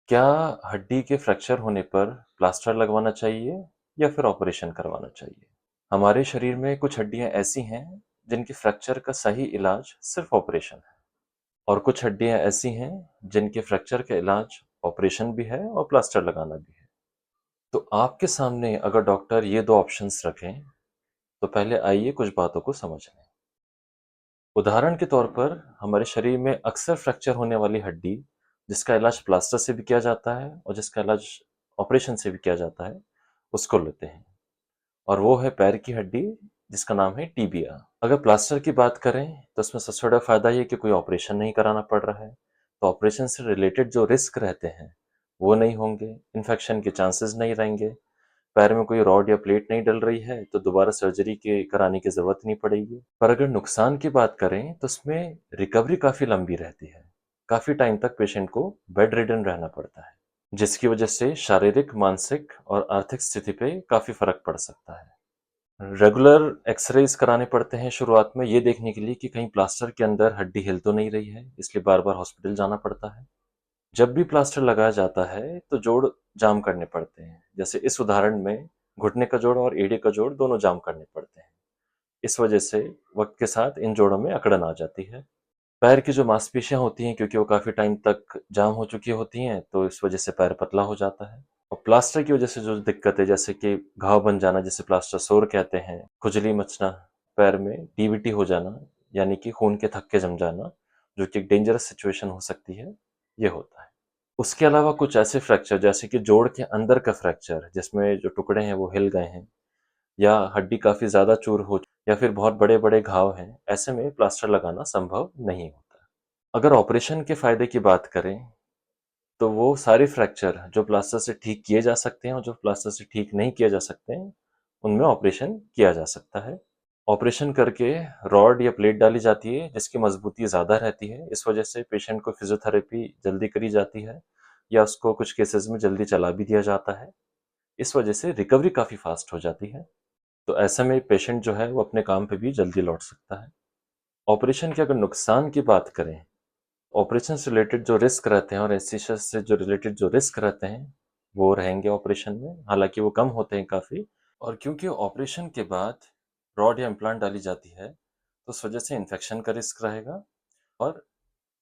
क्या हड्डी के फ्रैक्चर होने पर प्लास्टर लगवाना चाहिए या फिर ऑपरेशन करवाना चाहिए? हमारे शरीर में कुछ हड्डियां ऐसी हैं जिनके फ्रैक्चर का सही इलाज सिर्फ ऑपरेशन है, और कुछ हड्डियां ऐसी हैं जिनके फ्रैक्चर का इलाज ऑपरेशन भी है और प्लास्टर लगाना भी है। तो आपके सामने अगर डॉक्टर ये दो ऑप्शंस रखें, तो पहले आइए कुछ बातों को समझ लें। उदाहरण के तौर पर हमारे शरीर में अक्सर फ्रैक्चर होने वाली हड्डी, जिसका इलाज प्लास्टर से भी किया जाता है और जिसका इलाज ऑपरेशन से भी किया जाता है, उसको लेते हैं। और वो है पैर की हड्डी, जिसका नाम है टीबिया। अगर प्लास्टर की बात करें तो उसमें सबसे बड़ा फायदा ये कि कोई ऑपरेशन नहीं कराना पड़ रहा है। तो ऑपरेशन से रिलेटेड जो रिस्क रहते हैं वो नहीं होंगे, इन्फेक्शन के चांसेस नहीं रहेंगे। पैर में कोई रॉड या प्लेट नहीं डल रही है तो दोबारा सर्जरी के कराने की जरूरत नहीं पड़ेगी। पर अगर नुकसान की बात करें तो उसमें रिकवरी काफी लंबी रहती है। काफी टाइम तक पेशेंट को बेड रिडन रहना पड़ता है, जिसकी वजह से शारीरिक, मानसिक और आर्थिक स्थिति पे काफी फर्क पड़ सकता है। रेगुलर एक्सरेज कराने पड़ते हैं शुरुआत में, ये देखने के लिए कि कहीं प्लास्टर के अंदर हड्डी हिल तो नहीं रही है, इसलिए बार बार हॉस्पिटल जाना पड़ता है। जब भी प्लास्टर लगाया जाता है तो जोड़ जाम करने पड़ते हैं, जैसे इस उदाहरण में घुटने का जोड़ और एड़ी का जोड़ दोनों जाम करने पड़ते हैं। इस वजह से वक्त के साथ इन जोड़ों में अकड़न आ जाती है। पैर की जो मांसपेशियां होती हैं, क्योंकि वो काफी टाइम तक जाम हो चुकी होती हैं, तो इस वजह से पैर पतला हो जाता है। और प्लास्टर की वजह से जो दिक्कत है, जैसे कि घाव बन जाना, जिसे प्लास्टर सोर कहते हैं, खुजली मचना, पैर में डीवीटी हो जाना, यानी कि खून के थक्के जम जाना, जो कि एक डेंजरस सिचुएशन हो सकती है, ये होता है। उसके अलावा कुछ ऐसे फ्रैक्चर, जैसे कि जोड़ के अंदर का फ्रैक्चर, जिसमें जो टुकड़े हैं वो हिल गए हैं, या हड्डी काफी ज्यादा चूर हो, या फिर बहुत बड़े बड़े घाव हैं, ऐसे में प्लास्टर लगाना संभव नहीं होता। अगर ऑपरेशन के फायदे की बात करें तो वो सारे फ्रैक्चर जो प्लास्टर से ठीक किए जा सकते हैं और जो प्लास्टर से ठीक नहीं किए जा सकते हैं, उनमें ऑपरेशन किया जा सकता है। ऑपरेशन करके रॉड या प्लेट डाली जाती है जिसकी मजबूती ज़्यादा रहती है। इस वजह से पेशेंट को फिजियोथेरेपी जल्दी करी जाती है, या उसको कुछ केसेस में जल्दी चला भी दिया जाता है। इस वजह से रिकवरी काफ़ी फास्ट हो जाती है। तो ऐसे में पेशेंट जो है वो अपने काम पे भी जल्दी लौट सकता है। ऑपरेशन के अगर नुकसान की बात करें, ऑपरेशन से रिलेटेड जो रिस्क रहते हैं और एनेस्थीसिया से जो रिलेटेड जो रिस्क रहते हैं, वो रहेंगे ऑपरेशन में, हालांकि वो कम होते हैं काफ़ी। और क्योंकि ऑपरेशन के बाद रॉड या इम्प्लांट डाली जाती है, तो उस वजह से इन्फेक्शन का रिस्क रहेगा, और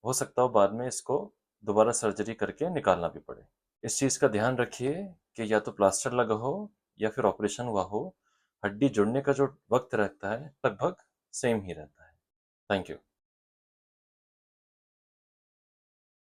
हो सकता हो बाद में इसको दोबारा सर्जरी करके निकालना भी पड़े। इस चीज़ का ध्यान रखिए कि या तो प्लास्टर लगा हो या फिर ऑपरेशन हुआ हो, हड्डी जुड़ने का जो वक्त रहता है लगभग सेम ही रहता है। Thank you.